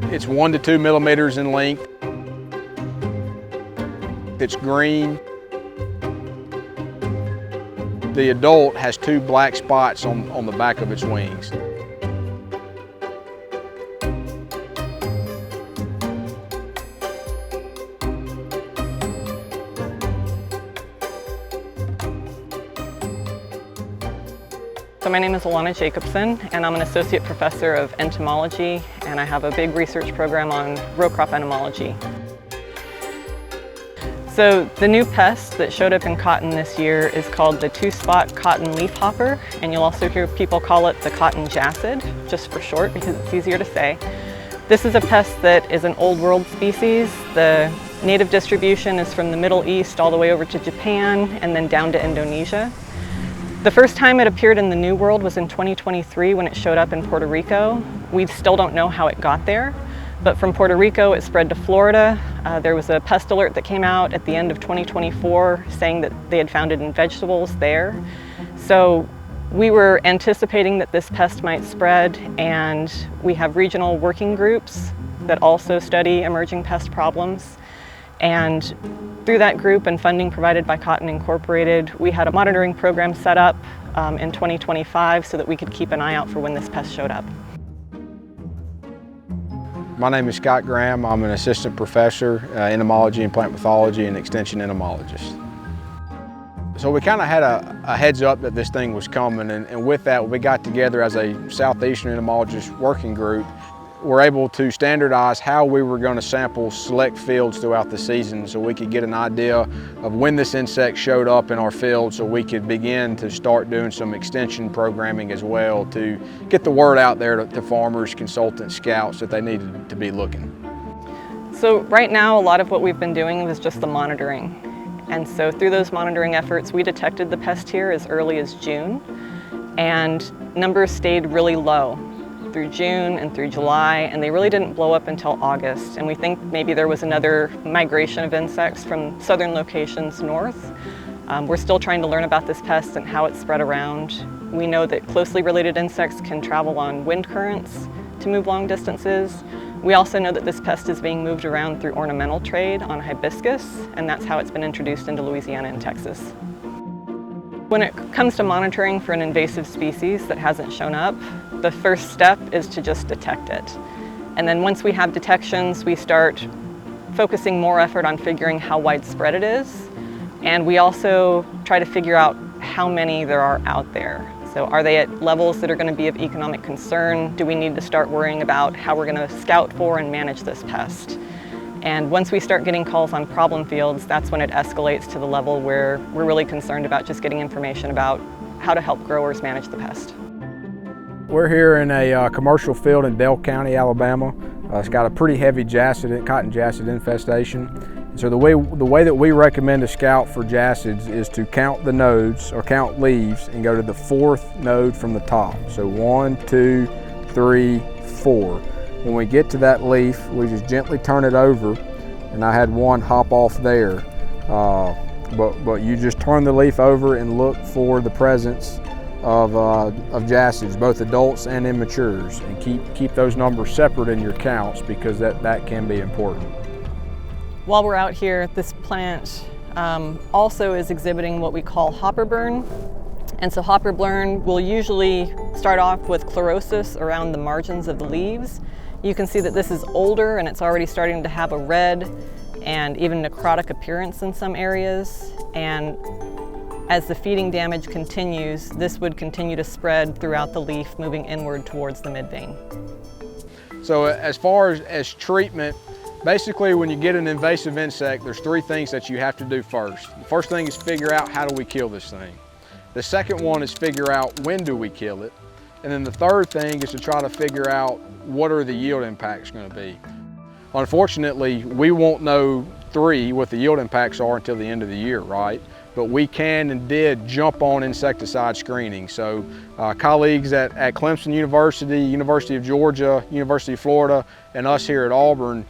It's 1 to 2 millimeters in length. It's green. The adult has 2 black spots on the back of its wings. So my name is Alana Jacobson, and I'm an associate professor of entomology, and I have a big research program on row crop entomology. So the new pest that showed up in cotton this year is called the 2-spot cotton leafhopper, and you'll also hear people call it the cotton jassid, just for short because it's easier to say. This is a pest that is an old world species. The native distribution is from the Middle East all the way over to Japan and then down to Indonesia. The first time it appeared in the New World was in 2023 when it showed up in Puerto Rico. We still don't know how it got there, but from Puerto Rico it spread to Florida. There was a pest alert that came out at the end of 2024 saying that they had found it in vegetables there. So we were anticipating that this pest might spread, and we have regional working groups that also study emerging pest problems. And through that group and funding provided by Cotton Incorporated, we had a monitoring program set up in 2025 so that we could keep an eye out for when this pest showed up. My name is Scott Graham. I'm an assistant professor, entomology and plant pathology and extension entomologist. So we kind of had a heads up that this thing was coming, and with that we got together as a Southeastern entomologist working group. We're able to standardize how we were going to sample select fields throughout the season so we could get an idea of when this insect showed up in our field, so we could begin to start doing some extension programming as well to get the word out there to farmers, consultants, scouts that they needed to be looking. So right now a lot of what we've been doing was just the monitoring. And so through those monitoring efforts we detected the pest here as early as June, and numbers stayed really low through June and through July, and they really didn't blow up until August. And we think maybe there was another migration of insects from southern locations north. We're still trying to learn about this pest and how it spread around. We know that closely related insects can travel on wind currents to move long distances. We also know that this pest is being moved around through ornamental trade on hibiscus, and that's how it's been introduced into Louisiana and Texas. When it comes to monitoring for an invasive species that hasn't shown up, the first step is to just detect it. And then once we have detections, we start focusing more effort on figuring how widespread it is. And we also try to figure out how many there are out there. So are they at levels that are going to be of economic concern? Do we need to start worrying about how we're going to scout for and manage this pest? And once we start getting calls on problem fields, that's when it escalates to the level where we're really concerned about just getting information about how to help growers manage the pest. We're here in a commercial field in Dale County, Alabama. It's got a pretty heavy cotton jassid infestation. And so the way that we recommend to scout for jassids is to count the nodes or count leaves and go to the 4th node from the top. So 1, 2, 3, 4. When we get to that leaf, we just gently turn it over, and I had one hop off there. But you just turn the leaf over and look for the presence of jassids, both adults and immatures, and keep those numbers separate in your counts because that can be important. While we're out here, this plant also is exhibiting what we call hopper burn. And so hopper burn will usually start off with chlorosis around the margins of the leaves. You can see that this is older and it's already starting to have a red and even necrotic appearance in some areas. And as the feeding damage continues, this would continue to spread throughout the leaf, moving inward towards the midvein. So as far as treatment, basically when you get an invasive insect, there's 3 things that you have to do first. The first thing is figure out how do we kill this thing. The second one is figure out when do we kill it. And then the third thing is to try to figure out what are the yield impacts going to be. Unfortunately, we won't know what the yield impacts are until the end of the year, right? But we can and did jump on insecticide screening. So colleagues at Clemson University, University of Georgia, University of Florida, and us here at Auburn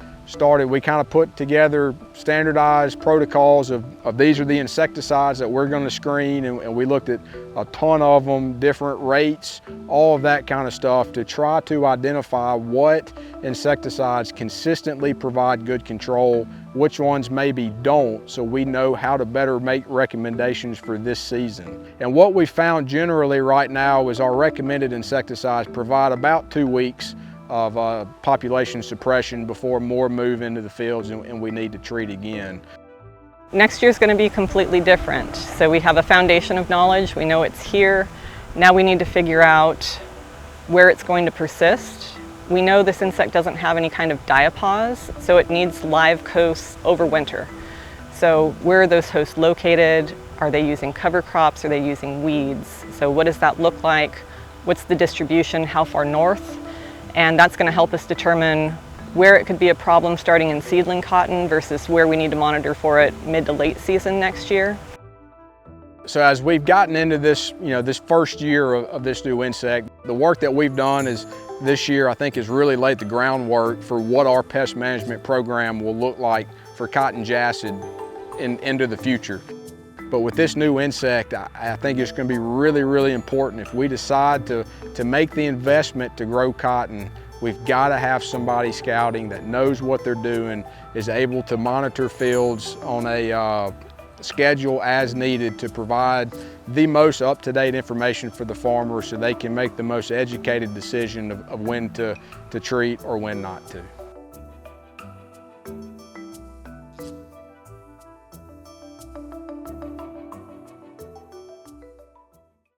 we kind of put together standardized protocols of these are the insecticides that we're going to screen, and we looked at a ton of them, different rates, all of that kind of stuff to try to identify what insecticides consistently provide good control, which ones maybe don't, so we know how to better make recommendations for this season. And what we found generally right now is our recommended insecticides provide about 2 weeks of population suppression before more move into the fields and we need to treat again. Next year's going to be completely different. So we have a foundation of knowledge, we know it's here. Now we need to figure out where it's going to persist. We know this insect doesn't have any kind of diapause, so it needs live hosts over winter. So where are those hosts located? Are they using cover crops? Are they using weeds? So what does that look like? What's the distribution? How far north? And that's going to help us determine where it could be a problem starting in seedling cotton versus where we need to monitor for it mid to late season next year. So as we've gotten into this, this first year of this new insect, the work that we've done is this year I think has really laid the groundwork for what our pest management program will look like for cotton jassid into the future. But with this new insect, I think it's going to be really, really important if we decide to make the investment to grow cotton. We've got to have somebody scouting that knows what they're doing, is able to monitor fields on a schedule as needed to provide the most up-to-date information for the farmer so they can make the most educated decision of when to treat or when not to.